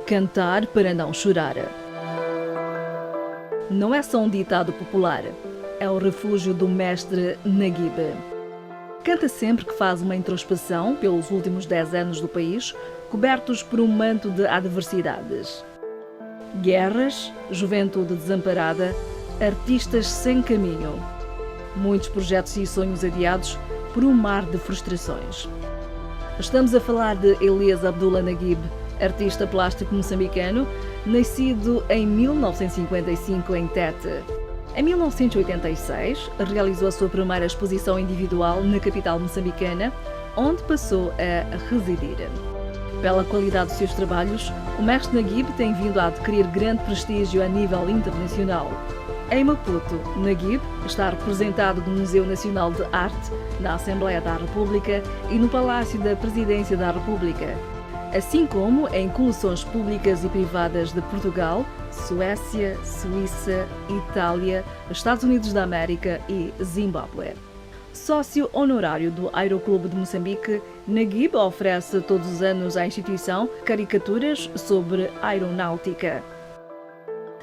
Cantar para não chorar. Não é só um ditado popular, é o refúgio do mestre Naguib. Canta sempre que faz uma introspeção pelos últimos 10 anos do país, cobertos por um manto de adversidades. Guerras, juventude desamparada, artistas sem caminho. Muitos projetos e sonhos adiados por um mar de frustrações. Estamos a falar de Elias Abdullah Naguib, artista plástico moçambicano, nascido em 1955 em Tete. Em 1986, realizou a sua primeira exposição individual na capital moçambicana, onde passou a residir. Pela qualidade dos seus trabalhos, o mestre Naguib tem vindo a adquirir grande prestígio a nível internacional. Em Maputo, Naguib está representado no Museu Nacional de Arte, na Assembleia da República e no Palácio da Presidência da República, assim como em coleções públicas e privadas de Portugal, Suécia, Suíça, Itália, Estados Unidos da América e Zimbábue. Sócio honorário do Aeroclube de Moçambique, Naguib oferece todos os anos à instituição caricaturas sobre aeronáutica.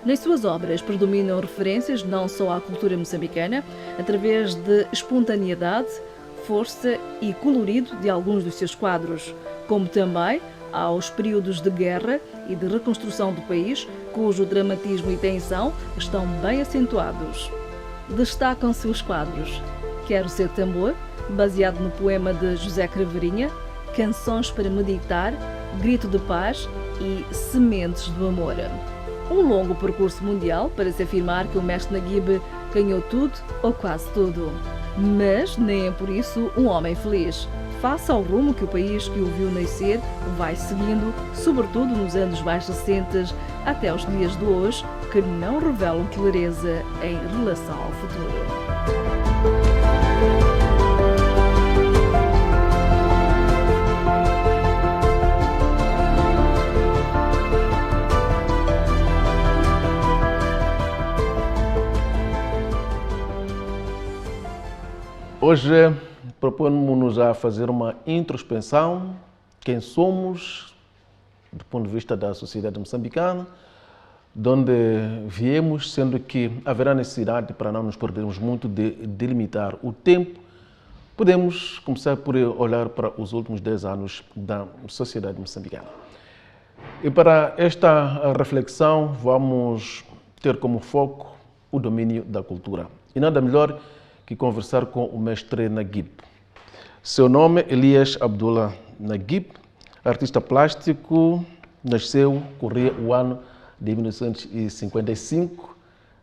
Nas suas obras predominam referências não só à cultura moçambicana, através de espontaneidade, força e colorido de alguns dos seus quadros, como também aos períodos de guerra e de reconstrução do país, cujo dramatismo e tensão estão bem acentuados. Destacam-se os quadros Quero Ser Tambor, baseado no poema de José Craveirinha, Canções para Meditar, Grito de Paz e Sementes do Amor. Um longo percurso mundial para se afirmar que o mestre Naguib ganhou tudo ou quase tudo. Mas nem é por isso um homem feliz. Face ao rumo que o país que o viu nascer vai seguindo, sobretudo nos anos mais recentes, até os dias de hoje, que não revelam clareza em relação ao futuro. Hoje propomos-nos a fazer uma introspeção, quem somos, do ponto de vista da sociedade moçambicana, de onde viemos, sendo que haverá necessidade, para não nos perdermos muito, de delimitar o tempo. Podemos começar por olhar para os últimos 10 anos da sociedade moçambicana. E para esta reflexão vamos ter como foco o domínio da cultura. E nada melhor que conversar com o mestre Naguib. Seu nome é Elias Abdullah Naguib, artista plástico, nasceu, corria o ano de 1955,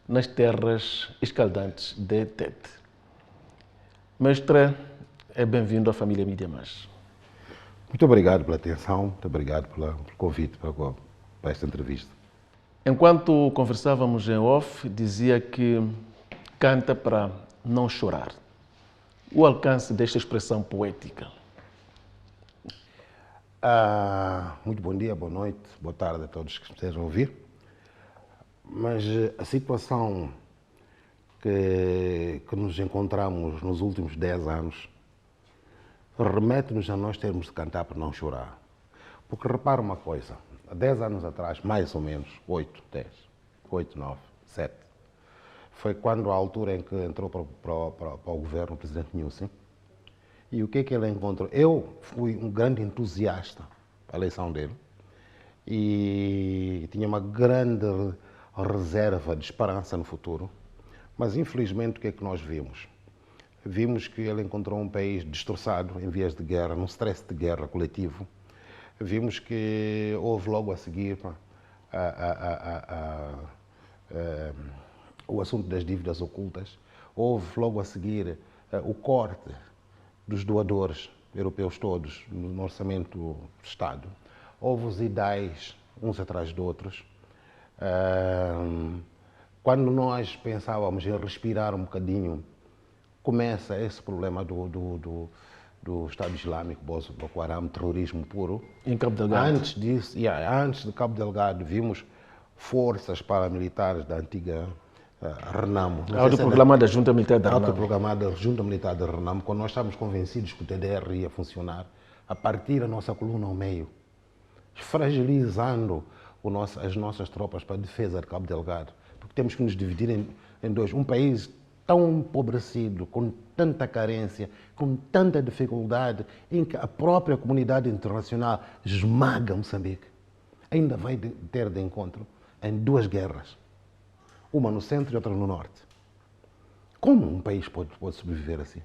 nas terras escaldantes de Tete. Mestre, é bem-vindo à família Mídia Mais. Muito obrigado pela atenção, muito obrigado pelo convite para esta entrevista. Enquanto conversávamos em off, dizia que canta para não chorar. O alcance desta expressão poética? Muito bom dia, boa noite, boa tarde a todos que estejam a ouvir. Mas a situação que nos encontramos nos últimos 10 anos remete-nos a nós termos de cantar para não chorar. Porque repara uma coisa, há 10 anos atrás, mais ou menos, 8, 9, 7, foi quando a altura em que entrou para o governo o presidente Nilson. E o que é que ele encontrou? Eu fui um grande entusiasta da eleição dele e tinha uma grande reserva de esperança no futuro. Mas, infelizmente, o que é que nós vimos? Vimos que ele encontrou um país destroçado em vias de guerra, num stress de guerra coletivo. Vimos que houve logo a seguir o assunto das dívidas ocultas, houve logo a seguir o corte dos doadores europeus todos no orçamento do Estado. Houve os IDAIs, uns atrás de outros. Quando nós pensávamos em respirar um bocadinho, começa esse problema do Estado Islâmico, Boko Haram, terrorismo puro. Em Cabo Delgado. Antes disso, antes de Cabo Delgado, vimos forças paramilitares da antiga Renamo. Autoproclamada Junta Militar da Renamo. Autoproclamada Junta Militar da Renamo, quando nós estávamos convencidos que o TDR ia funcionar, a partir da nossa coluna ao meio, fragilizando as nossas tropas para a defesa de Cabo Delgado, porque temos que nos dividir em dois. Um país tão empobrecido, com tanta carência, com tanta dificuldade, em que a própria comunidade internacional esmaga Moçambique, ainda vai ter de encontro em duas guerras, uma no centro e outra no norte. Como um país pode sobreviver assim?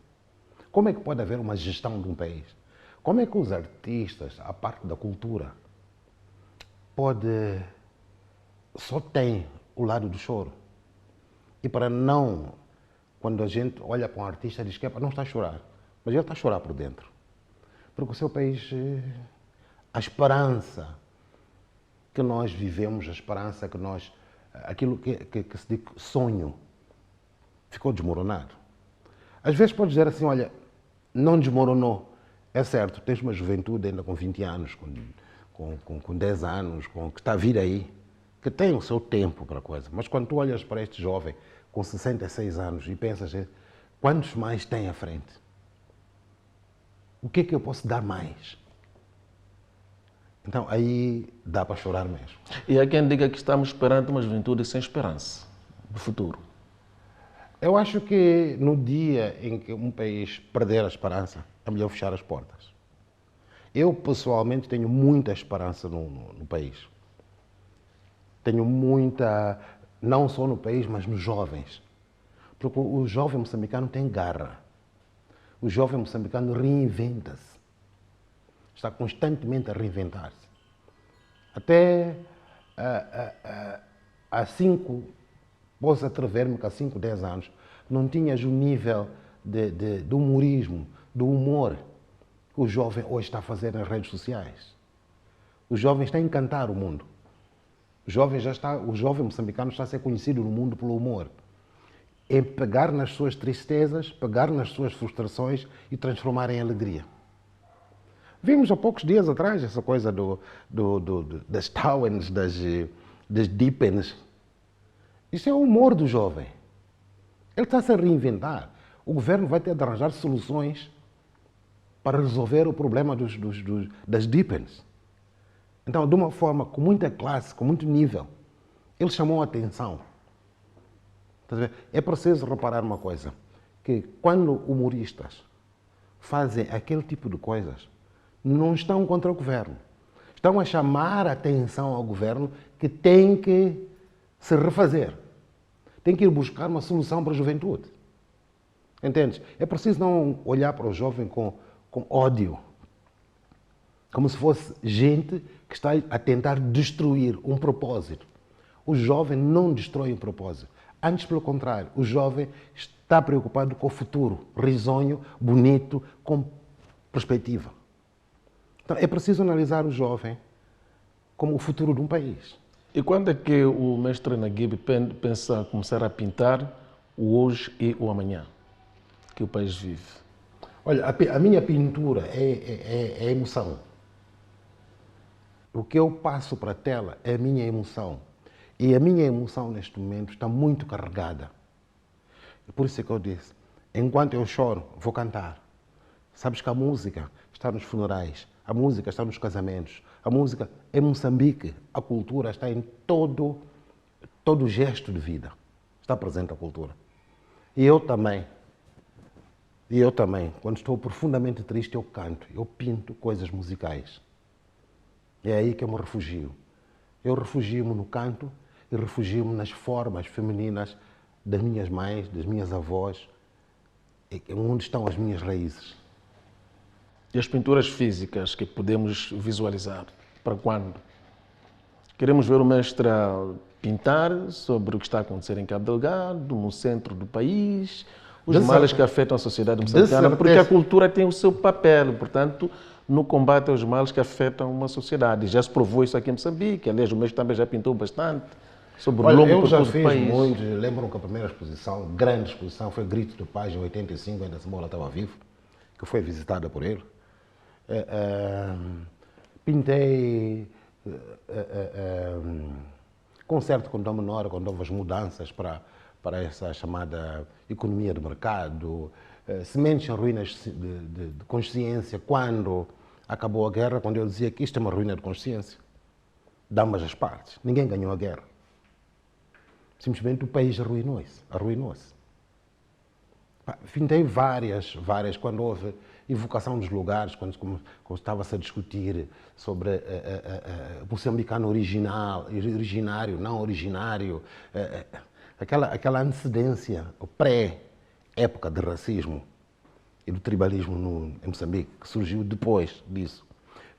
Como é que pode haver uma gestão de um país? Como é que os artistas, a parte da cultura, só tem o lado do choro? E para não, quando a gente olha para um artista, diz que é para não estar a chorar, mas ele está a chorar por dentro. Porque o seu país, a esperança que nós vivemos, a esperança que nós, aquilo que se diz sonho, ficou desmoronado. Às vezes pode dizer assim, olha, não desmoronou. É certo, tens uma juventude ainda com 20 anos, com 10 anos, que está a vir aí, que tem o seu tempo para a coisa. Mas quando tu olhas para este jovem com 66 anos e pensas, quantos mais tem à frente? O que é que eu posso dar mais? Então aí dá para chorar mesmo. E há quem diga que estamos perante uma juventude sem esperança do futuro. Eu acho que no dia em que um país perder a esperança, é melhor fechar as portas. Eu, pessoalmente, tenho muita esperança no país. Tenho muita, não só no país, mas nos jovens. Porque o jovem moçambicano tem garra. O jovem moçambicano reinventa-se. Está constantemente a reinventar-se. Até há 5, posso atrever-me que há 5, 10 anos, não tinhas o nível de humorismo, do humor que o jovem hoje está a fazer nas redes sociais. O jovem está a encantar o mundo. O jovem moçambicano está a ser conhecido no mundo pelo humor. É pegar nas suas tristezas, pegar nas suas frustrações e transformar em alegria. Vimos há poucos dias atrás essa coisa das Towens, das Deepens. Isso é o humor do jovem. Ele está-se a reinventar. O governo vai ter de arranjar soluções para resolver o problema das Deepens. Então, de uma forma com muita classe, com muito nível, ele chamou a atenção. É preciso reparar uma coisa, que quando humoristas fazem aquele tipo de coisas, não estão contra o governo. Estão a chamar a atenção ao governo que tem que se refazer. Tem que ir buscar uma solução para a juventude. Entendes? É preciso não olhar para o jovem com ódio. Como se fosse gente que está a tentar destruir um propósito. O jovem não destrói um propósito. Antes, pelo contrário, o jovem está preocupado com o futuro, risonho, bonito, com perspectiva. Então, é preciso analisar o jovem como o futuro de um país. E quando é que o mestre Naguib pensa começar a pintar o hoje e o amanhã que o país vive? Olha, a minha pintura é emoção. O que eu passo para a tela é a minha emoção. E a minha emoção, neste momento, está muito carregada. Por isso é que eu disse, enquanto eu choro, vou cantar. Sabes que a música está nos funerais, a música está nos casamentos, a música em Moçambique, a cultura está em todo gesto de vida. Está presente a cultura. E eu também, quando estou profundamente triste, eu canto, eu pinto coisas musicais. É aí que eu me refugio. Eu refugio-me no canto e refugio-me nas formas femininas das minhas mães, das minhas avós, onde estão as minhas raízes. E as pinturas físicas que podemos visualizar, para quando? Queremos ver o mestre a pintar sobre o que está a acontecer em Cabo Delgado, no centro do país, os males que afetam a sociedade moçambicana, porque a cultura tem o seu papel, portanto, no combate aos males que afetam uma sociedade. Já se provou isso aqui em Moçambique, aliás, o mestre também já pintou bastante sobre o longo percurso do país. Eu já fiz muito, lembro que a primeira exposição, grande exposição, foi Grito de Paz, em 85, ainda Samola estava vivo, que foi visitada por ele. Pintei concerto com Dom Menor, com novas mudanças para essa chamada economia de mercado, sementes em ruínas de consciência, quando acabou a guerra, quando eu dizia que isto é uma ruína de consciência. de ambas as partes. Ninguém ganhou a guerra. Simplesmente o país arruinou-se. Findei várias, quando houve evocação dos lugares, quando estava-se a discutir sobre moçambicano originário, não originário, aquela antecedência, pré-época de racismo e do tribalismo em Moçambique, que surgiu depois disso.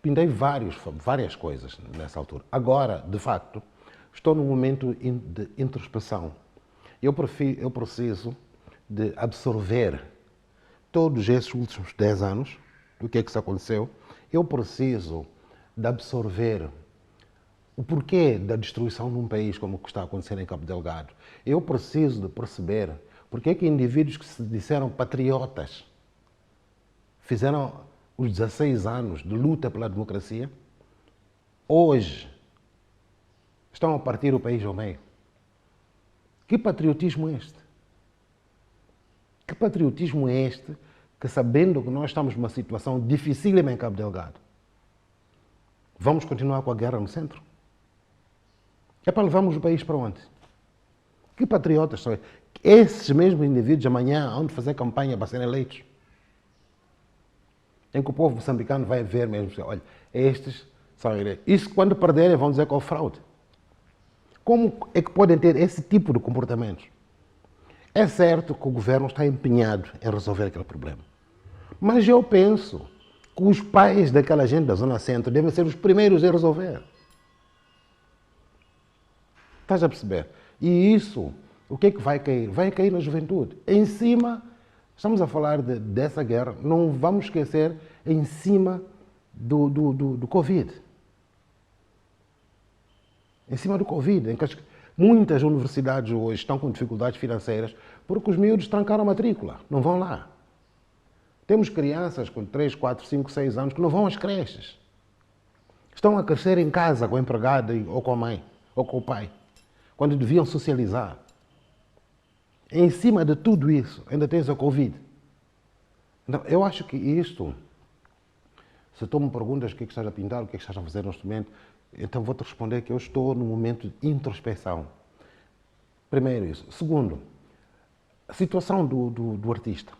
Pintei várias coisas nessa altura. Agora, de facto, estou num momento de introspeção. Eu preciso de absorver todos esses últimos 10 anos, do que é que se aconteceu. Eu preciso de absorver o porquê da destruição de um país como o que está acontecendo em Cabo Delgado. Eu preciso de perceber porquê que indivíduos que se disseram patriotas fizeram os 16 anos de luta pela democracia, hoje estão a partir o país ao meio. Que patriotismo é este? Que patriotismo é este que, sabendo que nós estamos numa situação dificílima em Cabo Delgado, vamos continuar com a guerra no centro? É para levarmos o país para onde? Que patriotas são esses mesmos indivíduos amanhã hão de fazer campanha para serem eleitos? Em que o povo moçambicano vai ver mesmo, olha, estes são eleitos. Isso quando perderem vão dizer que é fraude. Como é que podem ter esse tipo de comportamentos? É certo que o governo está empenhado em resolver aquele problema. Mas eu penso que os pais daquela gente da Zona Centro devem ser os primeiros a resolver. Estás a perceber? E isso, o que é que vai cair? Vai cair na juventude. Em cima, estamos a falar dessa guerra, não vamos esquecer, em cima do Covid. Em cima do Covid, em que muitas universidades hoje estão com dificuldades financeiras porque os miúdos trancaram a matrícula, não vão lá. Temos crianças com 3, 4, 5, 6 anos que não vão às creches. Estão a crescer em casa com a empregada ou com a mãe, ou com o pai, quando deviam socializar. Em cima de tudo isso, ainda tens a Covid. Então, eu acho que isto, se tu me perguntas o que é que estás a pintar, o que é que estás a fazer neste momento, então vou-te responder que eu estou num momento de introspeção. Primeiro isso. Segundo, a situação do artista.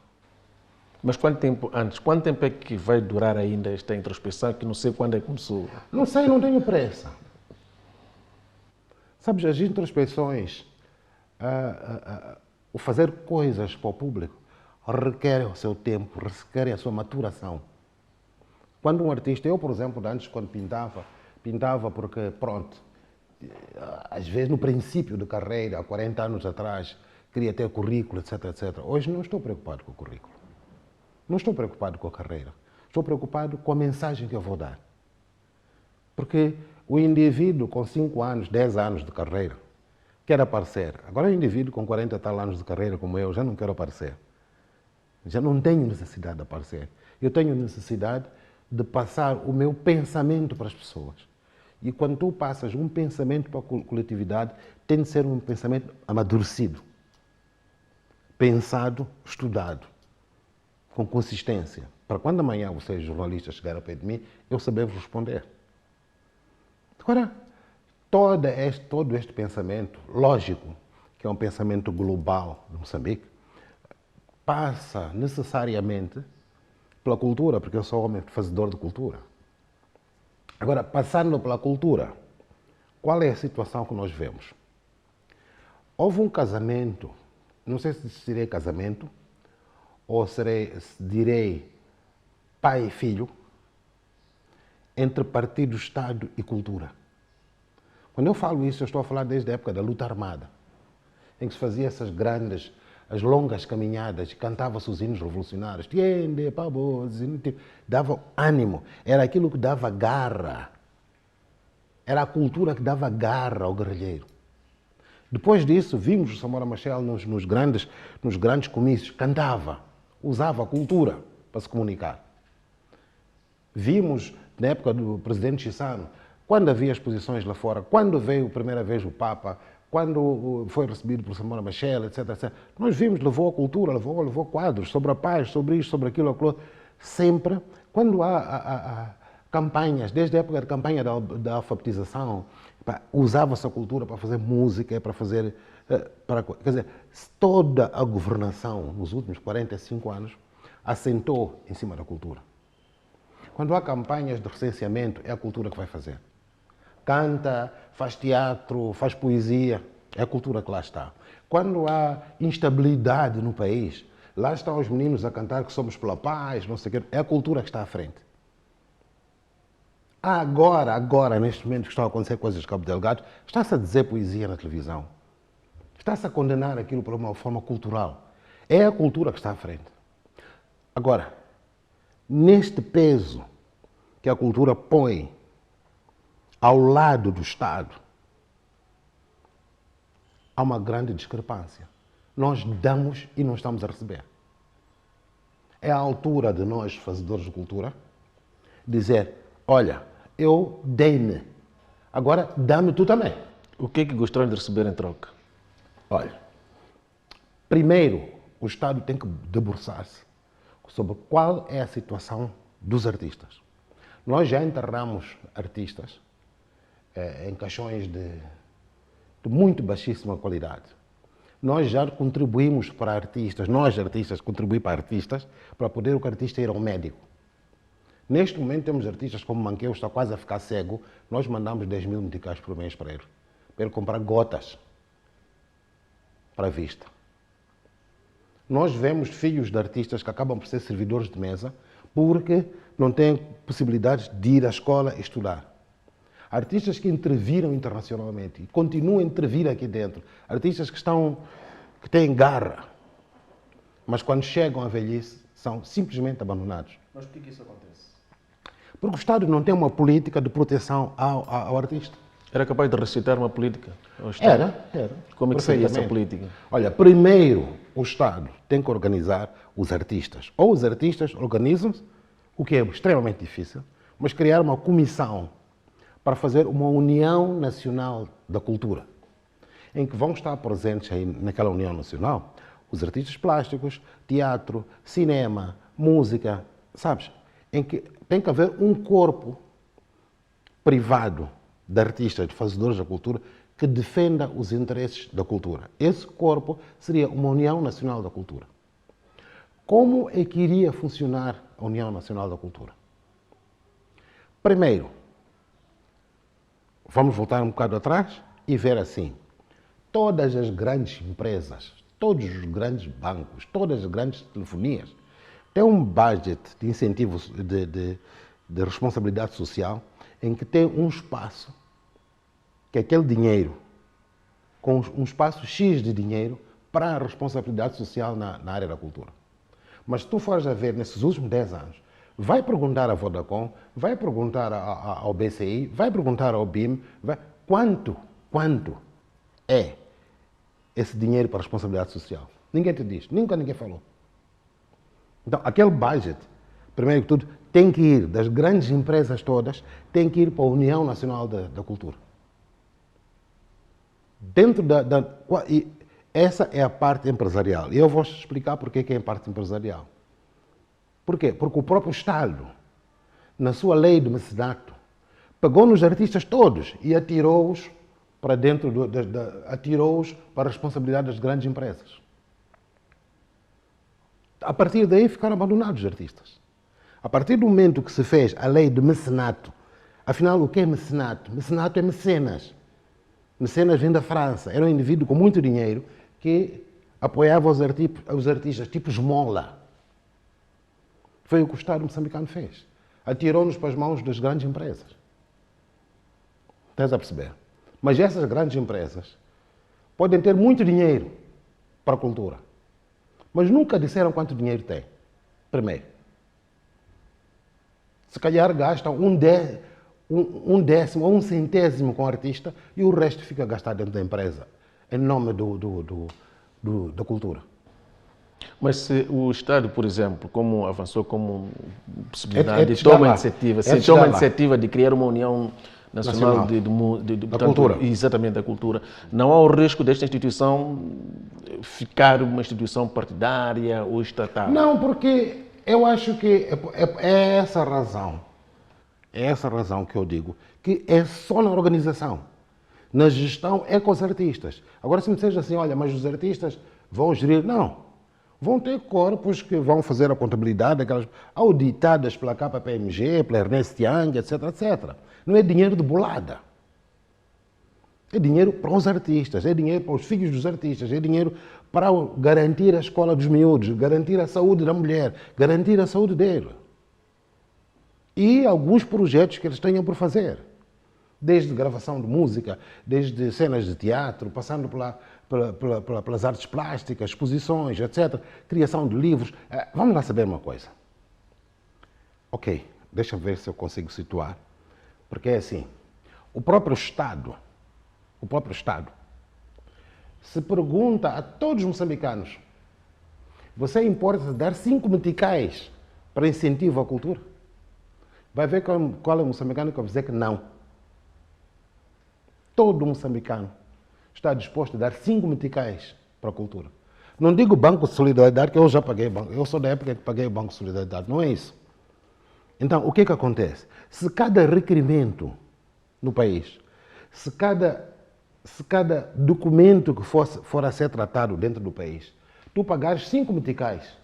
Mas quanto tempo é que vai durar ainda esta introspeção, que não sei quando é que começou? Não sei, não tenho pressa. Sabes, as introspeções, o fazer coisas para o público, requer o seu tempo, requer a sua maturação. Quando um artista, eu, por exemplo, antes, quando pintava porque, pronto, às vezes no princípio de carreira, há 40 anos atrás, queria ter currículo, etc, etc. Hoje não estou preocupado com o currículo. Não estou preocupado com a carreira. Estou preocupado com a mensagem que eu vou dar. Porque o indivíduo com 5 anos, 10 anos de carreira, quer aparecer. Agora o indivíduo com 40 e tal anos de carreira como eu, já não quero aparecer. Já não tenho necessidade de aparecer. Eu tenho necessidade de passar o meu pensamento para as pessoas. E quando tu passas um pensamento para a coletividade, tem de ser um pensamento amadurecido, pensado, estudado, com consistência, para quando amanhã vocês, jornalistas, chegarem ao pé de mim, eu saber vos responder. Agora, todo este pensamento, lógico, que é um pensamento global de Moçambique, passa necessariamente pela cultura, porque eu sou homem fazedor de cultura. Agora, passando pela cultura, qual é a situação que nós vemos? Houve um casamento, não sei se direi casamento, ou se direi pai e filho, entre partido, Estado e cultura. Quando eu falo isso, eu estou a falar desde a época da luta armada, em que se fazia essas grandes, as longas caminhadas, cantava-se os hinos revolucionários, tiende, pabo, dava ânimo, era aquilo que dava garra, era a cultura que dava garra ao guerrilheiro. Depois disso, vimos o Samora Machel nos grandes comícios, cantava, usava a cultura para se comunicar. Vimos, na época do presidente Chissano, quando havia exposições lá fora, quando veio a primeira vez o Papa, quando foi recebido por Samora Machel, etc, etc. Nós vimos, levou a cultura, levou quadros sobre a paz, sobre isto, sobre aquilo, sempre, quando há campanhas, desde a época da campanha da alfabetização, usava-se a cultura para fazer música, para fazer... quer dizer, toda a governação nos últimos 45 anos assentou em cima da cultura. Quando há campanhas de recenseamento, é a cultura que vai fazer. Canta, faz teatro, faz poesia, é a cultura que lá está. Quando há instabilidade no país, lá estão os meninos a cantar que somos pela paz, não sei o quê, é a cultura que está à frente. Agora, neste momento que estão a acontecer coisas de Cabo Delgado, está-se a dizer poesia na televisão. Está-se a condenar aquilo por uma forma cultural. É a cultura que está à frente. Agora, neste peso que a cultura põe ao lado do Estado, há uma grande discrepância. Nós damos e não estamos a receber. É a altura de nós, fazedores de cultura, dizer, olha, eu dei-me, agora dá-me tu também. O que é que gostariam de receber em troca? Olha, primeiro, o Estado tem que debruçar-se sobre qual é a situação dos artistas. Nós já enterramos artistas em caixões de muito baixíssima qualidade. Nós já contribuímos para artistas, nós artistas contribuímos para artistas, para poder o artista ir ao médico. Neste momento temos artistas como Manqueu, está quase a ficar cego, nós mandamos 10 mil meticais por mês para ele comprar gotas para a vista. Nós vemos filhos de artistas que acabam por ser servidores de mesa porque não têm possibilidade de ir à escola e estudar. Artistas que interviram internacionalmente e continuam a intervir aqui dentro. Artistas que têm garra, mas quando chegam à velhice são simplesmente abandonados. Mas por que isso acontece? Porque o Estado não tem uma política de proteção ao artista. Era capaz de recitar uma política ao Estado? Era. Como é que seria essa política? Olha, primeiro o Estado tem que organizar os artistas. Ou os artistas organizam-se, o que é extremamente difícil, mas criar uma comissão para fazer uma União Nacional da Cultura, em que vão estar presentes aí naquela União Nacional os artistas plásticos, teatro, cinema, música, sabes? Em que tem que haver um corpo privado de artistas, de fazedores da cultura, que defenda os interesses da cultura. Esse corpo seria uma União Nacional da Cultura. Como é que iria funcionar a União Nacional da Cultura? Primeiro, vamos voltar um bocado atrás e ver assim, todas as grandes empresas, todos os grandes bancos, todas as grandes telefonias têm um budget de incentivos de responsabilidade social em que tem um espaço, que é aquele dinheiro, com um espaço X de dinheiro para a responsabilidade social na área da cultura. Mas se tu fores a ver nesses últimos 10 anos, vai perguntar à Vodacom, vai perguntar ao BCI, vai perguntar ao BIM, quanto é esse dinheiro para a responsabilidade social? Ninguém te diz, nunca ninguém falou. Então, aquele budget, primeiro que tudo, tem que ir das grandes empresas todas, tem que ir para a União Nacional da Cultura. Dentro essa é a parte empresarial. E eu vou explicar porque é a parte empresarial. Por quê? Porque o próprio Estado, na sua lei de mecenato, pegou nos artistas todos e atirou-os para dentro, atirou-os para a responsabilidade das grandes empresas. A partir daí ficaram abandonados os artistas. A partir do momento que se fez a lei de mecenato, afinal, o que é mecenato? Mecenato é mecenas. Mecenas vem da França. Era um indivíduo com muito dinheiro que apoiava os artistas, tipo esmola. Foi o que o Estado moçambicano fez. Atirou-nos para as mãos das grandes empresas. Estás a perceber? Mas essas grandes empresas podem ter muito dinheiro para a cultura, mas nunca disseram quanto dinheiro tem. Primeiro. Se calhar gastam um décimo ou um centésimo com o artista e o resto fica gastado dentro da empresa, em nome da cultura. Mas se o Estado, por exemplo, como avançou como possibilidade de tomar iniciativa, se toma a iniciativa de criar uma União Nacional da Cultura. Exatamente, da cultura, não há o risco desta instituição ficar uma instituição partidária ou estatal? Não, porque eu acho que é essa a razão É essa a razão que eu digo que é só na organização. Na gestão é com os artistas. Agora, se me disseres assim, olha, mas os artistas vão gerir... Não. Vão ter corpos que vão fazer a contabilidade, aquelas auditadas pela KPMG, pela Ernst Young, etc, etc. Não é dinheiro de bolada. É dinheiro para os artistas, é dinheiro para os filhos dos artistas, é dinheiro para garantir a escola dos miúdos, garantir a saúde da mulher, garantir a saúde dele. E alguns projetos que eles tenham por fazer. Desde gravação de música, desde cenas de teatro, passando pelas artes plásticas, exposições, etc. Criação de livros. Vamos lá saber uma coisa. Ok, deixa eu ver se eu consigo situar. Porque é assim, o próprio Estado, se pergunta a todos os moçambicanos, você importa dar 5 meticais para incentivo à cultura? Vai ver qual é o moçambicano que vai dizer que não. Todo moçambicano está disposto a dar 5 meticais para a cultura. Não digo Banco de Solidariedade, que eu já paguei banco. Eu sou da época que paguei o Banco de Solidariedade. Não é isso. Então, o que acontece? Se cada requerimento no país, se cada documento que for a ser tratado dentro do país, tu pagares 5 meticais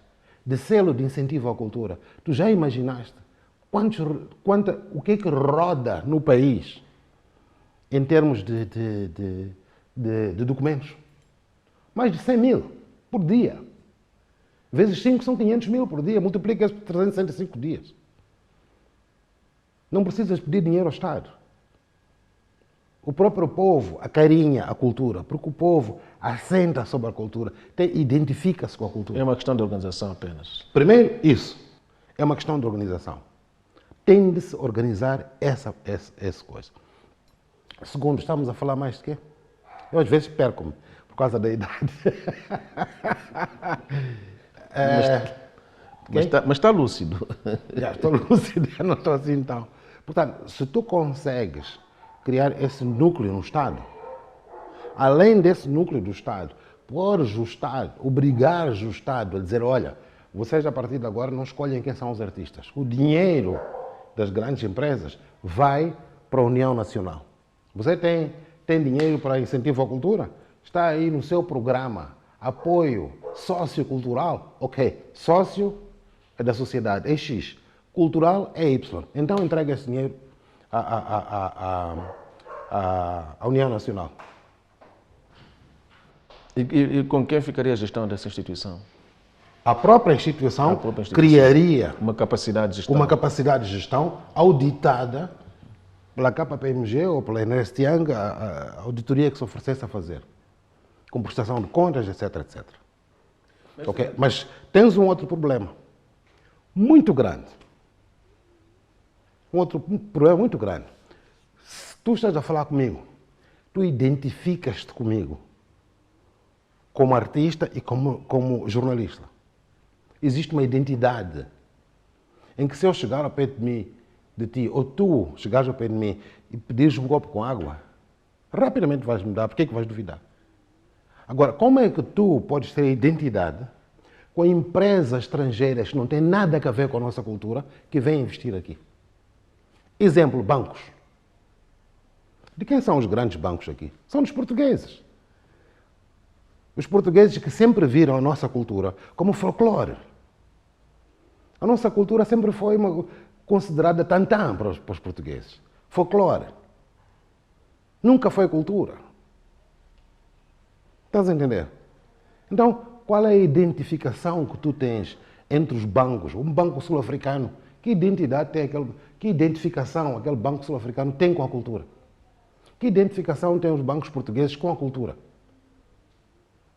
de selo de incentivo à cultura, tu já imaginaste o que é que roda no país em termos de documentos? Mais de 100 mil por dia. Vezes 5 são 500 mil por dia. Multiplica isso por 365 dias. Não precisas pedir dinheiro ao Estado. O próprio povo acarinha a cultura, porque o povo assenta sobre a cultura, identifica-se com a cultura. É uma questão de organização apenas. Primeiro, isso. É uma questão de organização. Tem de se organizar essa coisa. Segundo, estamos a falar mais de quê? Eu às vezes perco-me, por causa da idade. Mas está lúcido. Já estou lúcido, não estou assim então. Portanto, se tu consegues criar esse núcleo no Estado, além desse núcleo do Estado, pôres o Estado, obrigares o Estado a dizer, olha, vocês a partir de agora não escolhem quem são os artistas. O dinheiro das grandes empresas vai para a União Nacional. Você tem dinheiro para incentivo à cultura? Está aí no seu programa, apoio sociocultural? Ok, sócio é da sociedade, é X. Cultural é Y. Então entrega esse dinheiro à União Nacional. E com quem ficaria a gestão dessa instituição? A própria instituição criaria uma capacidade de gestão auditada pela KPMG ou pela Ernst Young, a auditoria que se oferecesse a fazer, com prestação de contas, etc, etc. Mas tens um outro problema muito grande. Um outro problema muito grande. Se tu estás a falar comigo, tu identificas-te comigo como artista e como jornalista. Existe uma identidade em que se eu chegar ao pé de ti, ou tu chegares ao pé de mim e pedires um copo com água, rapidamente vais me dar. Por que é que vais duvidar? Agora, como é que tu podes ter identidade com empresas estrangeiras que não têm nada a ver com a nossa cultura, que vêm investir aqui? Exemplo, bancos. De quem são os grandes bancos aqui? São dos portugueses. Os portugueses que sempre viram a nossa cultura como folclore. A nossa cultura sempre foi considerada tantã para os portugueses. Folclore. Nunca foi cultura. Estás a entender? Então, qual é a identificação que tu tens entre os bancos? Um banco sul-africano, que identidade tem que identificação aquele banco sul-africano tem com a cultura? Que identificação tem os bancos portugueses com a cultura?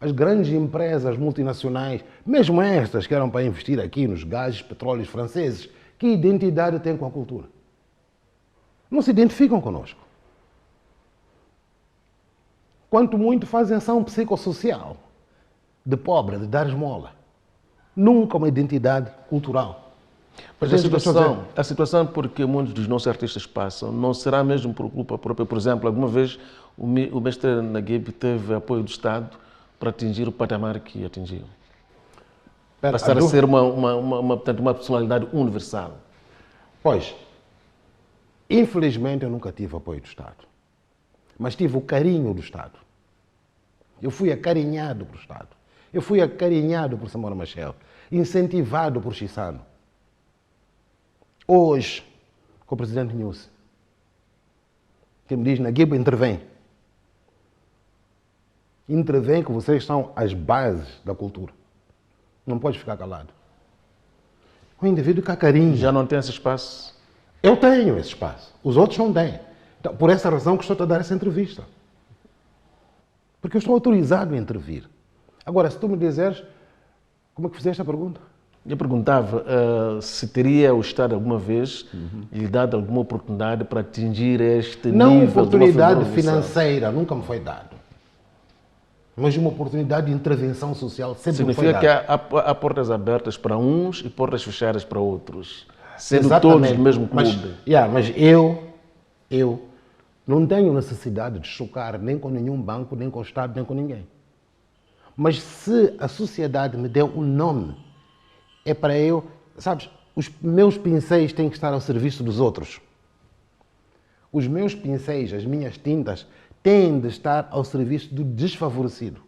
As grandes empresas multinacionais, mesmo estas que eram para investir aqui nos gases, petróleos franceses, que identidade têm com a cultura? Não se identificam conosco. Quanto muito fazem ação psicossocial, de pobre, de dar esmola. Nunca uma identidade cultural. Mas a situação por que muitos dos nossos artistas passam não será mesmo por culpa própria. Por exemplo, alguma vez o mestre Naguib teve apoio do Estado para atingir o patamar que atingiu. Passar a ser uma personalidade universal. Pois, Infelizmente, eu nunca tive apoio do Estado. Mas tive o carinho do Estado. Eu fui acarinhado pelo Estado. Eu fui acarinhado por Samora Machel, incentivado por Chissano. Hoje, com o presidente Nussi, que me diz, Naguib, intervém. Intervém que vocês são as bases da cultura. Não pode ficar calado. O indivíduo que há carinho. Já não tem esse espaço? Eu tenho esse espaço. Os outros não têm. Então, por essa razão que estou a dar essa entrevista. Porque eu estou autorizado a intervir. Agora, se tu me disseres, como é que fizeste a pergunta? Eu perguntava se teria o Estado alguma vez lhe dado alguma oportunidade para atingir este Não nível oportunidade de uma financeira, nunca me foi dado. Mas uma oportunidade de intervenção social sempre me foi Significa dada. que há portas abertas para uns e portas fechadas para outros. Sendo Exatamente. todos do mesmo clube. Mas eu não tenho necessidade de chocar nem com nenhum banco, nem com o Estado, nem com ninguém. Mas se a sociedade me deu um nome, é para eu, sabes, os meus pincéis têm que estar ao serviço dos outros. Os meus pincéis, as minhas tintas, têm de estar ao serviço do desfavorecido,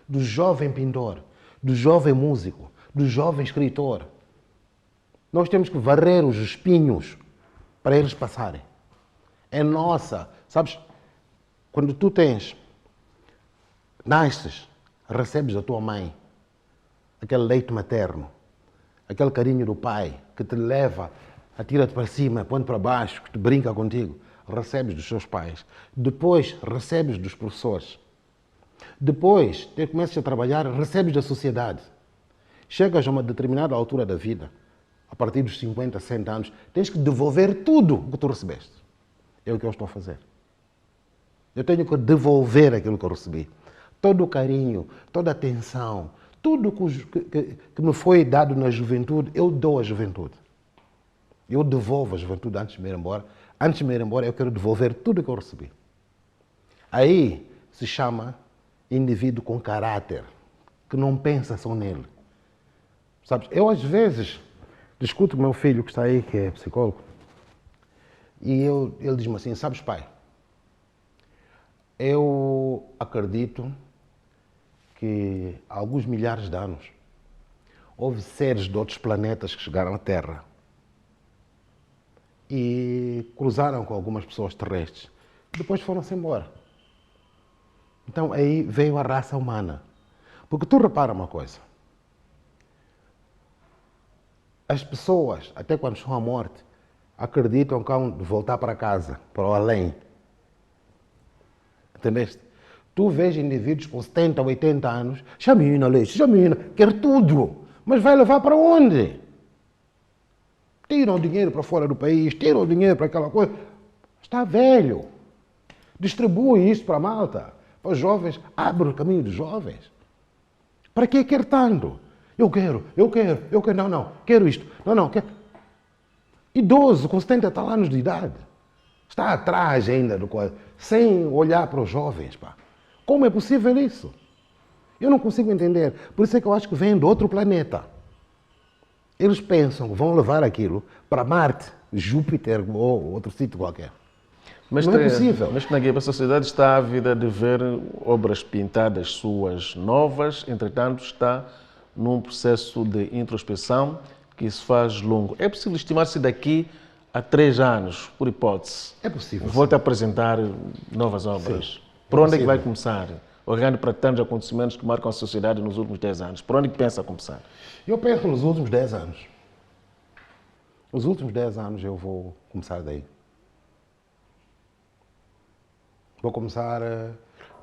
do jovem pintor, do jovem músico, do jovem escritor. Nós temos que varrer os espinhos para eles passarem. É nossa. Sabes, quando tu nasces, recebes da tua mãe aquele leite materno, aquele carinho do pai que te leva, atira-te para cima, põe-te para baixo, que te brinca contigo, recebes dos seus pais. Depois recebes dos professores. Depois, começas a trabalhar, recebes da sociedade. Chegas a uma determinada altura da vida, a partir dos 50, 100 anos, tens que devolver tudo o que tu recebeste. É o que eu estou a fazer. Eu tenho que devolver aquilo que eu recebi. Todo o carinho, toda a atenção, tudo que me foi dado na juventude, eu dou à juventude. Eu devolvo à juventude antes de me ir embora. Antes de me ir embora, eu quero devolver tudo o que eu recebi. Aí se chama indivíduo com caráter, que não pensa só nele. Sabes, eu às vezes discuto com meu filho que está aí, que é psicólogo, e ele diz-me assim, sabes pai, eu acredito que há alguns milhares de anos houve seres de outros planetas que chegaram à Terra e cruzaram com algumas pessoas terrestres. Depois foram-se embora. Então aí veio a raça humana. Porque tu repara uma coisa. As pessoas, até quando estão à morte, acreditam que hão de voltar para casa, para o além. Entendeste? Tu vês indivíduos com 70, 80 anos, chamina, leite, chamina, quer tudo. Mas vai levar para onde? Tiram o dinheiro para fora do país, tiram o dinheiro para aquela coisa. Está velho. Distribui isso para a malta. Para os jovens, abre o caminho dos jovens. Para que quer tanto? Eu quero. Não, quero isto. Não, quero. Idoso com 70 tal anos de idade. Está atrás ainda do coisa, sem olhar para os jovens. Pá. Como é possível isso? Eu não consigo entender. Por isso é que eu acho que vem de outro planeta. Eles pensam que vão levar aquilo para Marte, Júpiter ou outro sítio qualquer. Mas não é possível. Mas Naguib, a sociedade está ávida de ver obras pintadas suas novas, entretanto está num processo de introspecção que se faz longo. É possível estimar-se daqui a 3 anos, por hipótese, É possível. volta a apresentar novas obras. Sim. Por onde é que vai começar? Olhando para tantos acontecimentos que marcam a sociedade nos últimos 10 anos. Por onde é que pensa começar? Eu penso nos últimos 10 anos. Nos últimos 10 anos eu vou começar daí. Vou começar,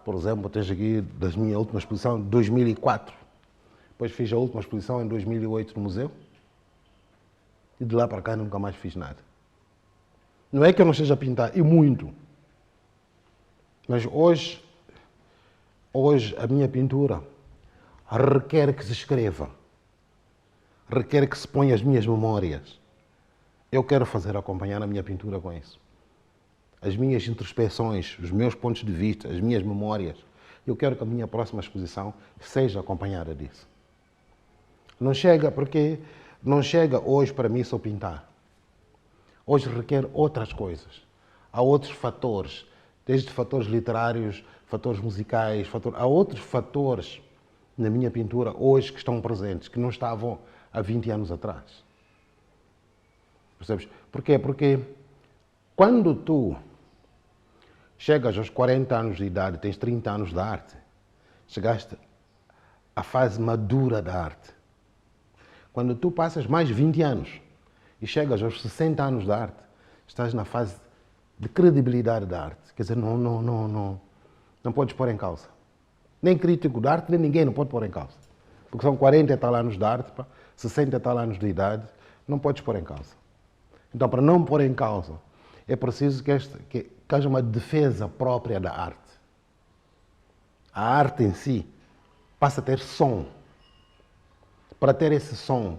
por exemplo, tens aqui da minha última exposição de 2004. Depois fiz a última exposição em 2008 no museu. E de lá para cá nunca mais fiz nada. Não é que eu não esteja a pintar, e muito. Mas hoje a minha pintura requer que se escreva. Requer que se ponha as minhas memórias. Eu quero fazer acompanhar a minha pintura com isso. As minhas introspecções, os meus pontos de vista, as minhas memórias. Eu quero que a minha próxima exposição seja acompanhada disso. Não chega hoje para mim só pintar. hoje requer outras coisas. Há outros fatores, desde fatores literários, fatores musicais, há outros fatores na minha pintura hoje que estão presentes, que não estavam há 20 anos atrás. Percebes? Porquê? Porque quando tu chegas aos 40 anos de idade, tens 30 anos de arte, chegaste à fase madura da arte. Quando tu passas mais 20 anos e chegas aos 60 anos de arte, estás na fase de credibilidade da arte. Quer dizer, não podes pôr em causa. Nem crítico de arte, nem ninguém não pode pôr em causa. Porque são 40 e tal anos de arte, 60 e tal anos de idade, não podes pôr em causa. Então, para não pôr em causa, é preciso que haja uma defesa própria da arte. A arte em si passa a ter som. Para ter esse som,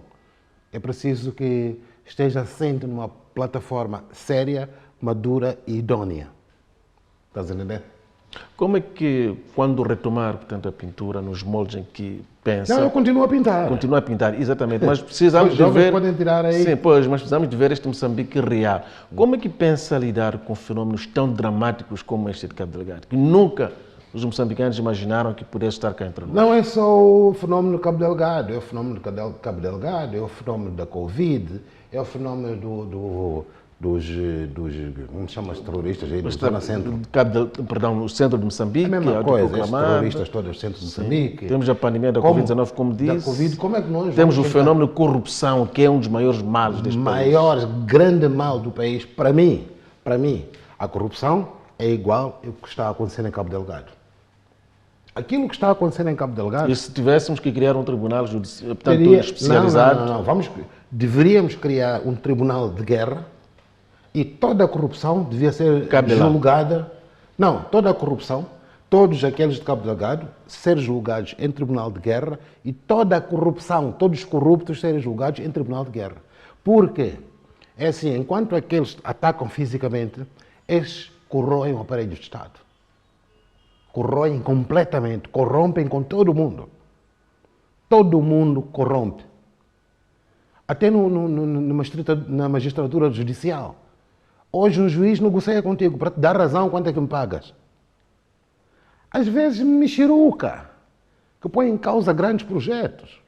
é preciso que esteja assente numa plataforma séria, madura e idônea. Estás a entender? Como é que, quando retomar, portanto, a pintura nos moldes em que pensa... Não, eu continuo a pintar. Continua a pintar, exatamente. Mas precisamos Os de jovens ver... podem tirar aí. Sim, pois, mas precisamos de ver este Moçambique real. Como é que pensa lidar com fenómenos tão dramáticos como este de Cabo Delgado, que nunca os moçambicanos imaginaram que pudesse estar cá entre nós? Não é só o fenómeno do Cabo Delgado, é o fenómeno do Cabo Delgado, é o fenómeno da Covid, é o fenómeno dos como se chama, os terroristas aí do Zona Centro. Perdão, o centro de Moçambique, É a mesma coisa, esses autoproclamado. terroristas todos do centro de Moçambique. Temos a pandemia da Covid-19, como disse. Da Covid, como é que nós Temos o vamos tentar- fenómeno de corrupção, que é um dos maiores males deste país. maior, grande mal do país, para mim, a corrupção é igual ao que está a acontecer em Cabo Delgado. Aquilo que está a acontecer em Cabo Delgado... E se tivéssemos que criar um tribunal judicial, portanto, teria- especializado... Não. Deveríamos criar um tribunal de guerra e toda a corrupção devia ser Cabe lá. julgada... Não, toda a corrupção, todos aqueles de Cabo Delgado, ser julgados em tribunal de guerra e toda a corrupção, todos os corruptos serem julgados em tribunal de guerra. Porque, é assim, enquanto aqueles atacam fisicamente, esses corroem o aparelho de Estado. Corroem completamente, corrompem com todo mundo. Todo mundo corrompe. Até na magistratura judicial. Hoje um juiz negocia contigo para te dar razão quanto é que me pagas. Às vezes mexeruca, que põe em causa grandes projetos.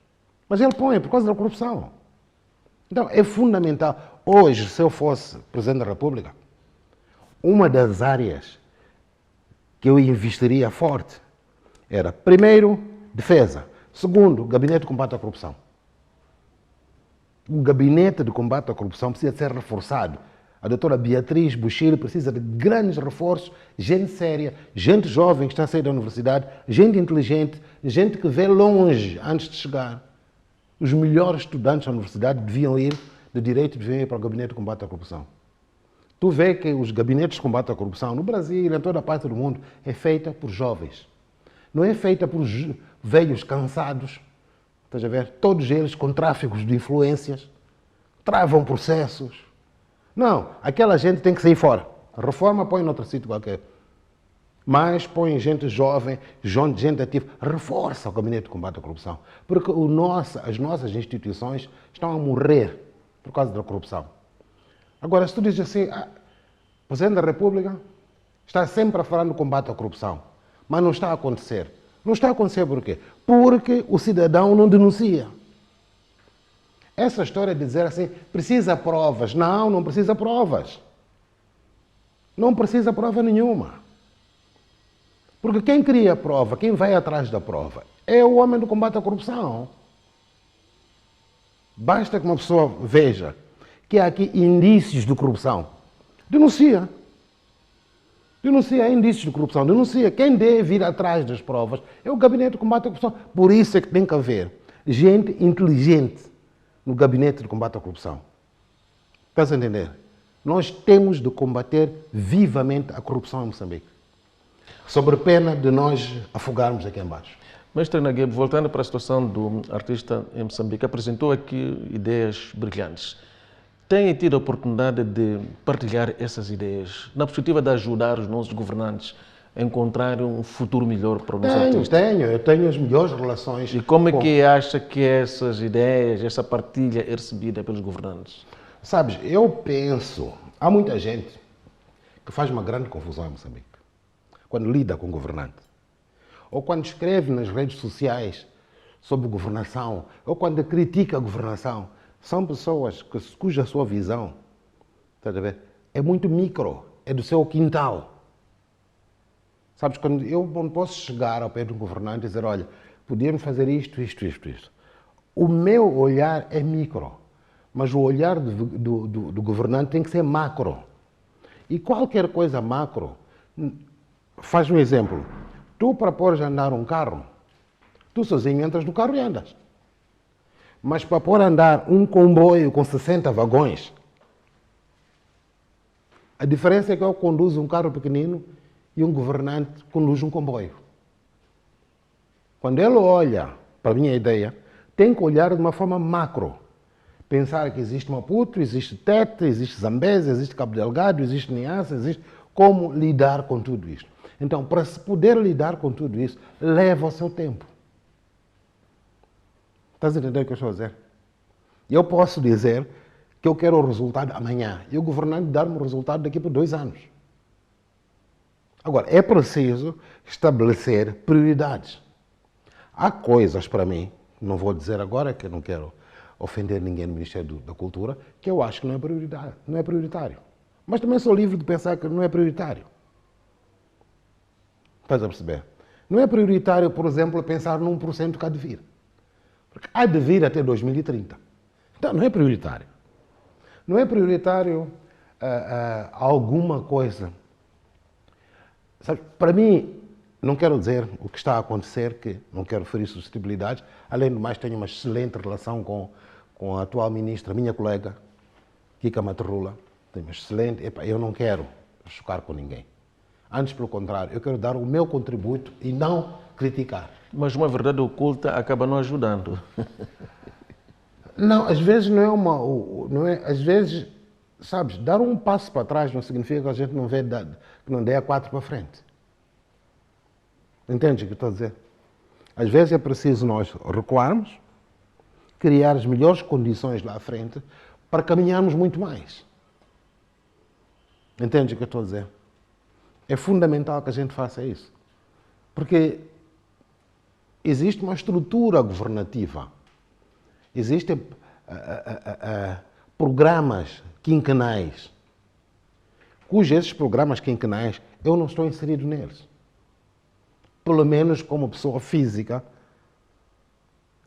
Mas ele põe por causa da corrupção. Então é fundamental. Hoje, se eu fosse Presidente da República, uma das áreas que eu investiria forte era, primeiro, defesa. Segundo, gabinete de combate à corrupção. O gabinete de combate à corrupção precisa ser reforçado. A doutora Beatriz Buxiri precisa de grandes reforços, gente séria, gente jovem que está a sair da universidade, gente inteligente, gente que vê longe antes de chegar. Os melhores estudantes da universidade deviam ir, de direito, deviam ir para o gabinete de combate à corrupção. Tu vê que os gabinetes de combate à corrupção no Brasil, em toda a parte do mundo, é feita por jovens. Não é feita por velhos cansados, estás a ver? Todos eles com tráficos de influências, travam processos. Não, aquela gente tem que sair fora. A reforma põe noutro sítio qualquer. Mas põe gente jovem, gente ativa, reforça o gabinete de combate à corrupção. Porque as nossas instituições estão a morrer por causa da corrupção. Agora, se tu dizes assim, o Presidente da República está sempre a falar no combate à corrupção, mas não está a acontecer. Não está a acontecer por quê? Porque o cidadão não denuncia. Essa história de dizer assim, precisa provas. Não, não precisa provas. Não precisa prova nenhuma. Porque quem cria a prova, quem vai atrás da prova, é o homem do combate à corrupção. Basta que uma pessoa veja que há aqui indícios de corrupção. Denuncia. Denuncia, há indícios de corrupção. Denuncia. Quem deve ir atrás das provas é o gabinete de combate à corrupção. Por isso é que tem que haver gente inteligente no gabinete de combate à corrupção. Estás a entender? Nós temos de combater vivamente a corrupção em Moçambique. Sobre pena de nós afogarmos aqui embaixo. Mestre Naguebo, voltando para a situação do artista em Moçambique, apresentou aqui ideias brilhantes. Tem tido a oportunidade de partilhar essas ideias, na perspectiva de ajudar os nossos governantes a encontrar um futuro melhor para o nosso artista? Eu tenho as melhores relações. E como é que acha que essas ideias, essa partilha é recebida pelos governantes? Sabes, eu penso, há muita gente que faz uma grande confusão em Moçambique quando lida com o governante. Ou quando escreve nas redes sociais sobre governação, ou quando critica a governação. São pessoas cuja sua visão, estás a ver, é muito micro, é do seu quintal. Sabes, quando eu não posso chegar ao pé de um governante e dizer, olha, podíamos fazer isto. O meu olhar é micro, mas o olhar do governante tem que ser macro. E qualquer coisa macro, faz um exemplo. Tu, para pôr a andar um carro, tu sozinho entras no carro e andas. Mas para pôr a andar um comboio com 60 vagões, a diferença é que eu conduzo um carro pequenino e um governante conduz um comboio. Quando ele olha para a minha ideia, tem que olhar de uma forma macro. Pensar que existe Maputo, existe Tete, existe Zambésia, existe Cabo Delgado, existe Niassa, existe como lidar com tudo isto. Então, para se poder lidar com tudo isso, leva o seu tempo. Estás a entender o que eu estou a dizer? Eu posso dizer que eu quero o resultado amanhã e o governante dar-me o resultado daqui por 2 anos. Agora, é preciso estabelecer prioridades. Há coisas para mim, não vou dizer agora que eu não quero ofender ninguém no Ministério da Cultura, que eu acho que não é prioritário. Mas também sou livre de pensar que não é prioritário. Estás a perceber? Não é prioritário, por exemplo, pensar num 1% que há de vir. Porque há de vir até 2030. Então, não é prioritário. Não é prioritário alguma coisa. Sabe, para mim, não quero dizer o que está a acontecer, que não quero ferir suscetibilidades. Além do mais, tenho uma excelente relação com a atual ministra, minha colega, Kika Materrula. Tenho uma excelente... eu não quero chocar com ninguém. Antes, pelo contrário, eu quero dar o meu contributo e não criticar. Mas uma verdade oculta acaba não ajudando. Não, às vezes não é uma... Não é, às vezes, sabes, dar um passo para trás não significa que a gente não vê, que não dê a 4 para frente. Entende o que eu estou a dizer? Às vezes é preciso nós recuarmos, criar as melhores condições lá à frente para caminharmos muito mais. Entende o que eu estou a dizer? É fundamental que a gente faça isso. Porque existe uma estrutura governativa. Existem programas quinquenais, esses programas quinquenais eu não estou inserido neles. Pelo menos como pessoa física,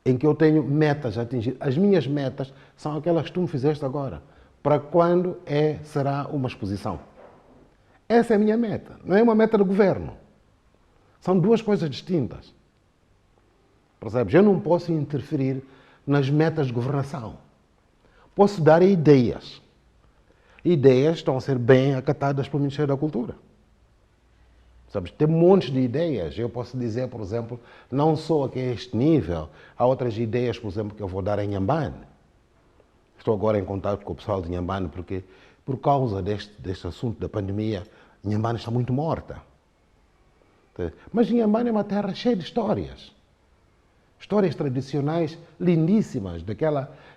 em que eu tenho metas a atingir. As minhas metas são aquelas que tu me fizeste agora. Para quando será uma exposição? Essa é a minha meta. Não é uma meta do governo. São 2 coisas distintas. Percebes? Eu não posso interferir nas metas de governação. Posso dar ideias. Ideias estão a ser bem acatadas pelo Ministério da Cultura. Sabes? Tem montes de ideias. Eu posso dizer, por exemplo, não só aqui a este nível, há outras ideias, por exemplo, que eu vou dar em Inhambane. Estou agora em contato com o pessoal de Inhambane porque, por causa deste assunto da pandemia, Inhambane está muito morta. Mas Inhambane é uma terra cheia de histórias. Histórias tradicionais lindíssimas,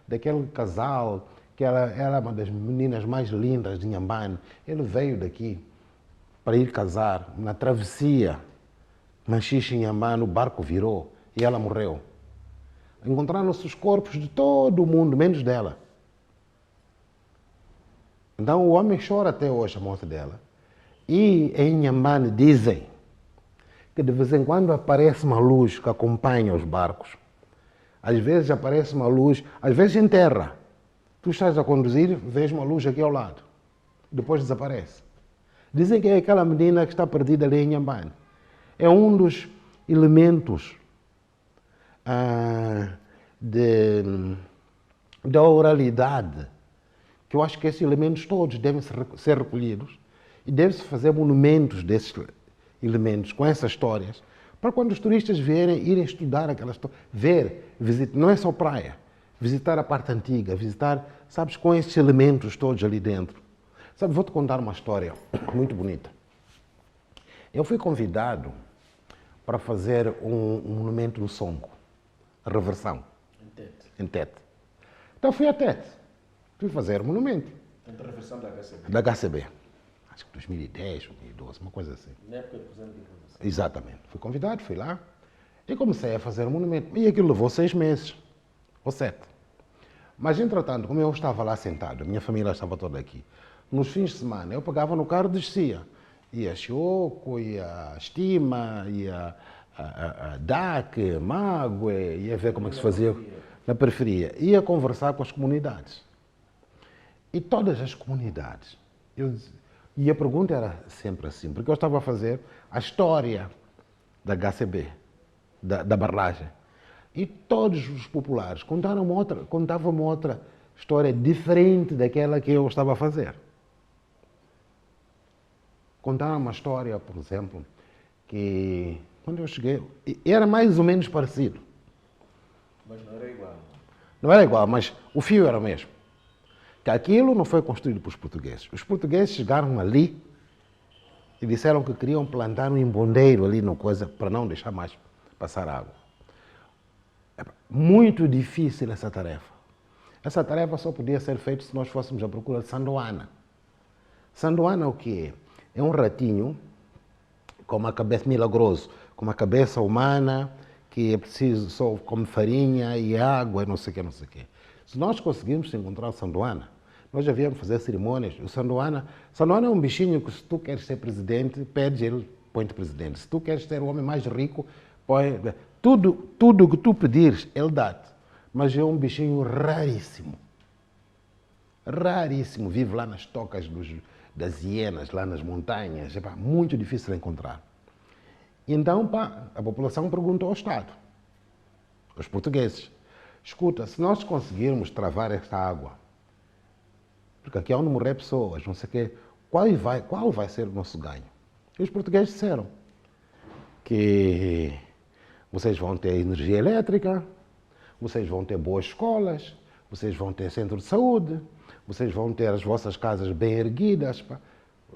daquele casal, que era uma das meninas mais lindas de Inhambane. Ele veio daqui para ir casar, na travessia, Manchixe em Inhambane, o barco virou e ela morreu. Encontraram-se os corpos de todo o mundo, menos dela. Então o homem chora até hoje a morte dela. E em Inhambane dizem que de vez em quando aparece uma luz que acompanha os barcos. Às vezes aparece uma luz, às vezes em terra. Tu estás a conduzir, vês uma luz aqui ao lado. Depois desaparece. Dizem que é aquela menina que está perdida ali em Inhambane. É um dos elementos da oralidade, que eu acho que esses elementos todos devem ser recolhidos e deve-se fazer monumentos desses elementos, com essas histórias, para quando os turistas vierem, irem estudar aquelas histórias, ver, visitar, não é só praia, visitar a parte antiga, visitar, sabes, com esses elementos todos ali dentro. Sabe, vou-te contar uma história muito bonita. Eu fui convidado para fazer um monumento no Songo, a reversão, em Tete. Então fui a Tete. Fui fazer o monumento. Intervenção da HCB. Da HCB. Acho que 2010, 2012, uma coisa assim. Na época do Presidente da República. Exatamente. Fui convidado, fui lá e comecei a fazer o monumento. E aquilo levou 6 meses, ou 7. Mas, entretanto, como eu estava lá sentado, a minha família estava toda aqui, nos fins de semana eu pegava no carro e descia. Ia a Chioco, ia a Estima, ia a DAC, Mague, ia ver como é que se fazia na periferia. Ia conversar com as comunidades. E todas as comunidades. E a pergunta era sempre assim, porque eu estava a fazer a história da HCB, da barragem. E todos os populares contavam uma outra história diferente daquela que eu estava a fazer. Contaram uma história, por exemplo, que quando eu cheguei, era mais ou menos parecido. Mas não era igual. Não era igual, mas o fio era o mesmo. Que aquilo não foi construído pelos portugueses. Os portugueses chegaram ali e disseram que queriam plantar um embondeiro ali no coisa para não deixar mais passar água. É muito difícil essa tarefa. Essa tarefa só podia ser feita se nós fôssemos à procura de Sandoana. Sandoana o que é? É um ratinho com uma cabeça milagroso, com uma cabeça humana que é preciso só come farinha e água e não sei o que, não sei o que. Se nós conseguirmos encontrar o Sandoana, nós já viemos fazer cerimônias. O Sandoana é um bichinho que se tu queres ser presidente, pedes ele, põe-te presidente. Se tu queres ser o homem mais rico, põe... Tudo que tu pedires, ele dá-te. Mas é um bichinho raríssimo. Raríssimo. Vive lá nas tocas das hienas, lá nas montanhas. É muito difícil de encontrar. Então, a população perguntou ao Estado, aos portugueses, escuta, se nós conseguirmos travar esta água, porque aqui há onde morrer pessoas, não sei o quê, qual vai ser o nosso ganho? E os portugueses disseram que vocês vão ter energia elétrica, vocês vão ter boas escolas, vocês vão ter centro de saúde, vocês vão ter as vossas casas bem erguidas,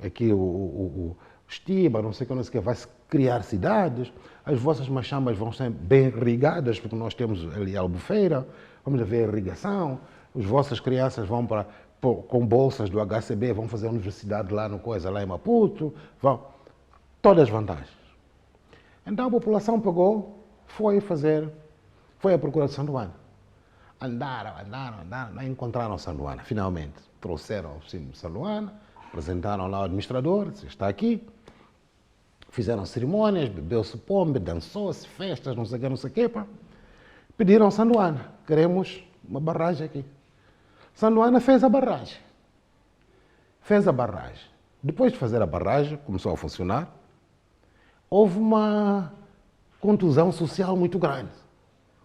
aqui o Estima, não sei o que, vai-se criar cidades, as vossas machambas vão ser bem irrigadas, porque nós temos ali a Albufeira, vamos haver irrigação, as vossas crianças vão com bolsas do HCB, vão fazer a universidade lá lá em Maputo, todas as vantagens. Então a população pegou, foi à procura de Sandoana. Andaram, não encontraram Sandoana, finalmente. Trouxeram o símbolo de Sandoana, apresentaram lá ao administrador, disse, está aqui. Fizeram cerimônias, bebeu-se pombe, dançou-se, festas, não sei o que, Pediram a Sandoana, queremos uma barragem aqui. Sandoana fez a barragem. Depois de fazer a barragem, começou a funcionar, houve uma contusão social muito grande.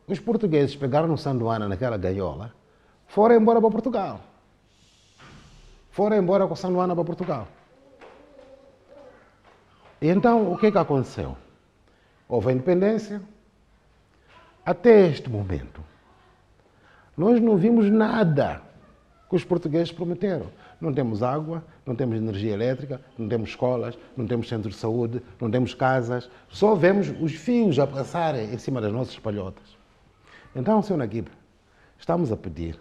Os portugueses pegaram no Sandoana naquela gaiola, foram embora para Portugal. Foram embora com o Sandoana para Portugal. E então, o que aconteceu? Houve a independência. Até este momento, nós não vimos nada que os portugueses prometeram. Não temos água, não temos energia elétrica, não temos escolas, não temos centro de saúde, não temos casas. Só vemos os fios a passarem em cima das nossas palhotas. Então, Sr. Naguib, estamos a pedir,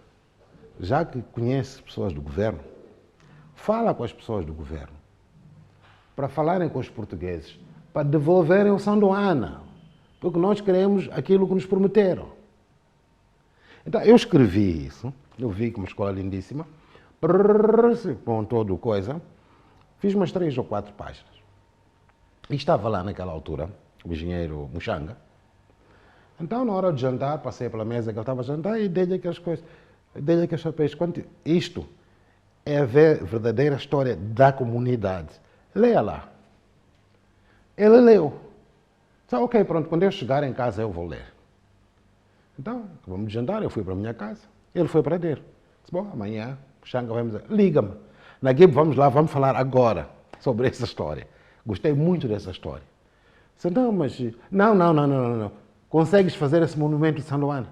já que conhece pessoas do governo, fala com as pessoas do governo, para falarem com os portugueses, para devolverem o Sandoana, porque nós queremos aquilo que nos prometeram. Então, eu escrevi isso, eu vi que uma escola lindíssima, com todo coisa, fiz umas 3 ou 4 páginas. E estava lá naquela altura, o engenheiro Muxanga. Então, na hora de jantar, passei pela mesa que ele estava a jantar e dei-lhe aquelas coisas, dei-lhe aqueles papéis. Isto é a verdadeira história da comunidade. Leia lá. Ele leu. Disse, ok, pronto, quando eu chegar em casa eu vou ler. Então, acabamos de jantar, eu fui para a minha casa, ele foi para dele. Disse, bom, amanhã, Xanga vai me dizer, liga-me. Naguib, vamos lá, vamos falar agora sobre essa história. Gostei muito dessa história. Disse, não, mas... Não. Consegues fazer esse monumento de Sandoana?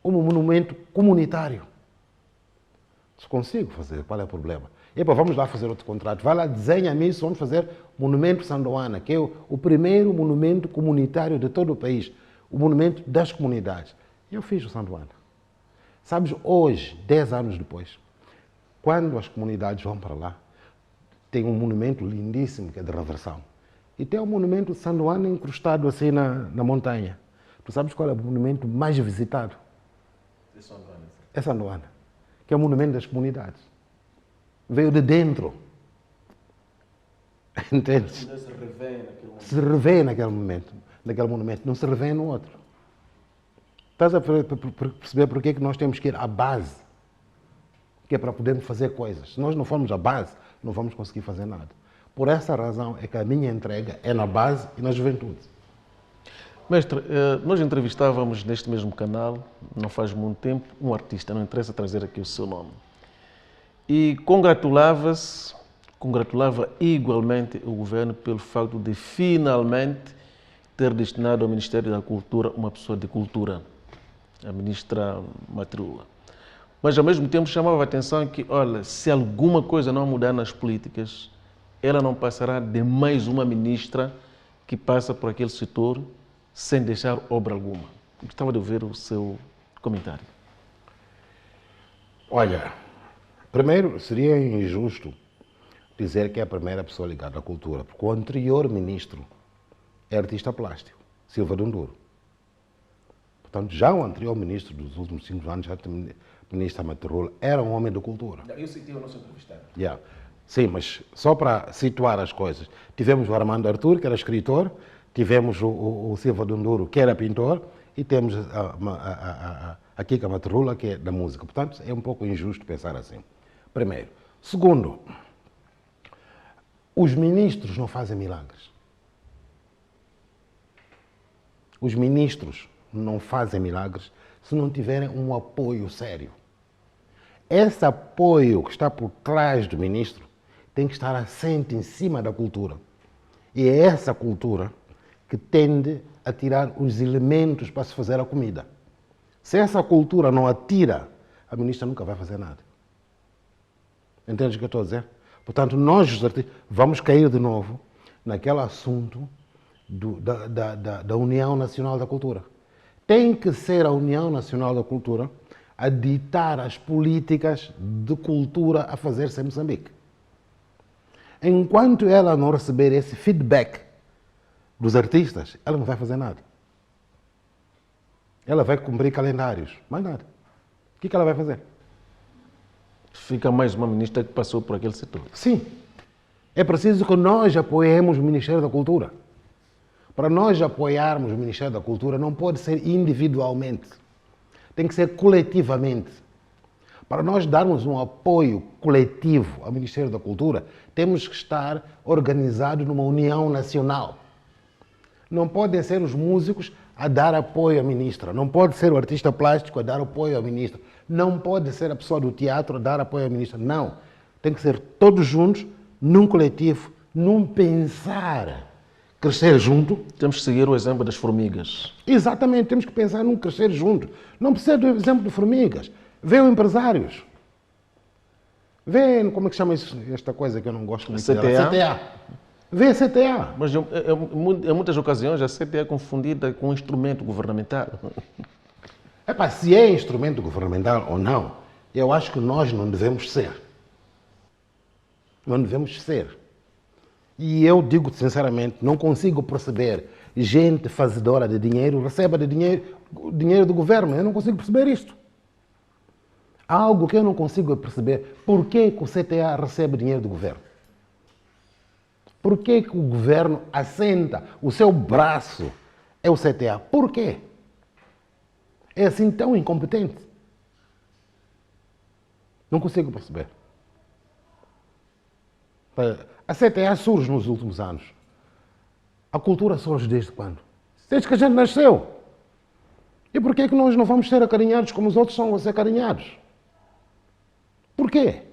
Um monumento comunitário. Se consigo fazer, qual é o problema? Epa, vamos lá fazer outro contrato. Vai lá, desenha-me isso, vamos fazer Monumento Sandoana, que é o primeiro monumento comunitário de todo o país. O monumento das comunidades. E eu fiz o Sandoana. Sabes, hoje, 10 anos depois, quando as comunidades vão para lá, tem um monumento lindíssimo que é de reversão. E tem um monumento de San Juan encrustado assim na montanha. Tu sabes qual é o monumento mais visitado? É San Juan, que é o monumento das comunidades. Veio de dentro. Entendes? Se revê naquele momento, naquele monumento, não se revê no outro. Estás a perceber porque é que nós temos que ir à base? Que é para podermos fazer coisas. Se nós não formos à base, não vamos conseguir fazer nada. Por essa razão é que a minha entrega é na base e na juventude. Mestre, nós entrevistávamos neste mesmo canal, não faz muito tempo, um artista, não interessa trazer aqui o seu nome. E congratulava igualmente o governo pelo facto de finalmente ter destinado ao Ministério da Cultura uma pessoa de cultura, a ministra Matrula. Mas ao mesmo tempo chamava a atenção que, olha, se alguma coisa não mudar nas políticas, ela não passará de mais uma ministra que passa por aquele setor sem deixar obra alguma. Gostava de ouvir o seu comentário. Olha, primeiro seria injusto dizer que é a primeira pessoa ligada à cultura, porque o anterior ministro é artista plástico, Silva Dunduro. Portanto, já o anterior ministro dos últimos 5 anos, já a ministra Matrula, era um homem da cultura. Eu citei o nosso entrevistado. Yeah. Sim, mas só para situar as coisas. Tivemos o Armando Artur, que era escritor, tivemos o Silva Dunduro, que era pintor, e temos a Kika Matrula, que é da música. Portanto, é um pouco injusto pensar assim. Primeiro. Segundo, os ministros não fazem milagres. Os ministros não fazem milagres se não tiverem um apoio sério. Esse apoio que está por trás do ministro tem que estar assente em cima da cultura. E é essa cultura que tende a tirar os elementos para se fazer a comida. Se essa cultura não atira, a ministra nunca vai fazer nada. Entendes o que eu estou a dizer? Portanto, nós, os artistas, vamos cair de novo naquele assunto da União Nacional da Cultura. Tem que ser a União Nacional da Cultura a ditar as políticas de cultura a fazer-se em Moçambique. Enquanto ela não receber esse feedback dos artistas, ela não vai fazer nada. Ela vai cumprir calendários, mais nada. O que ela vai fazer? Fica mais uma ministra que passou por aquele setor. Sim. É preciso que nós apoiemos o Ministério da Cultura. Para nós apoiarmos o Ministério da Cultura, não pode ser individualmente. Tem que ser coletivamente. Para nós darmos um apoio coletivo ao Ministério da Cultura, temos que estar organizados numa união nacional. Não podem ser os músicos a dar apoio à ministra. Não pode ser o artista plástico a dar apoio à ministra. Não pode ser a pessoa do teatro a dar apoio à ministra. Não. Tem que ser todos juntos, num coletivo, num pensar. Crescer junto. Temos que seguir o exemplo das formigas. Exatamente, temos que pensar num crescer junto. Não precisa do exemplo de formigas. Vê os empresários. Vê, como é que chama isso, esta coisa que eu não gosto muito dela? CTA. Vê a CTA. Mas em muitas ocasiões a CTA é confundida com um instrumento governamental. Epá, se é instrumento governamental ou não, eu acho que nós não devemos ser. Não devemos ser. E eu digo sinceramente, não consigo perceber gente fazedora de dinheiro, receba de dinheiro do governo. Eu não consigo perceber isto. Há algo que eu não consigo perceber. Por que o CTA recebe dinheiro do governo? Por que o governo assenta o seu braço é o CTA? Por quê? É assim tão incompetente? Não consigo perceber. A CTA surge nos últimos anos. A cultura surge desde quando? Desde que a gente nasceu. E por que é que nós não vamos ser acarinhados como os outros são a ser acarinhados? Por quê?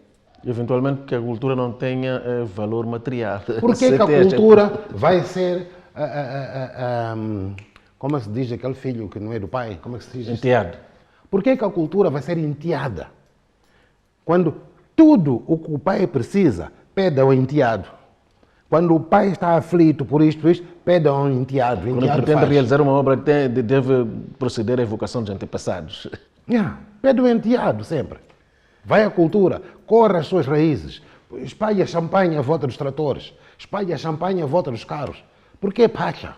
Eventualmente porque a cultura não tenha valor material. Por que a cultura vai ser, como se diz aquele filho que não é do pai? Como é que se diz? Enteado. Por que a cultura vai ser enteada? Quando tudo o que o pai precisa, pede ao enteado. Quando o pai está aflito por isto, pede ao enteado. Quando pretende realizar uma obra, deve proceder à evocação dos antepassados. Pé doenteado sempre. Vai à cultura, corre às suas raízes, espalha champanhe à volta dos tratores, espalha champanhe à volta dos carros. Por que pacha?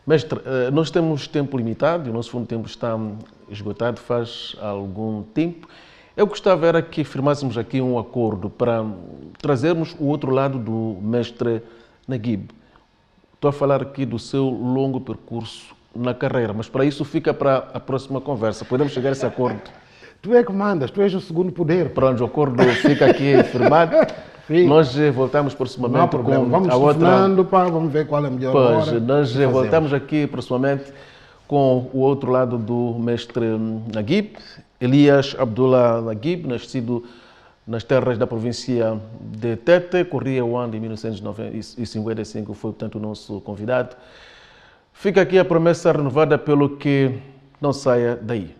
Mestre, nós temos tempo limitado e o nosso fundo de tempo está esgotado faz algum tempo. Eu gostava era que firmássemos aqui um acordo para trazermos o outro lado do mestre Naguib. Estou a falar aqui do seu longo percurso na carreira, mas para isso fica para a próxima conversa. Podemos chegar a esse acordo? Tu é que mandas, tu és o segundo poder. Pronto, o acordo fica aqui firmado. Sim. Nós voltamos proximamente com vamos a outra... vamos ver qual é a melhor Pois, hora. nós voltamos aqui proximamente com o outro lado do mestre Naguib, Elias Abdullah Naguib, nascido nas terras da província de Tete, corria o ano de 1955, foi, portanto, o nosso convidado. Fica aqui a promessa renovada pelo que não saia daí.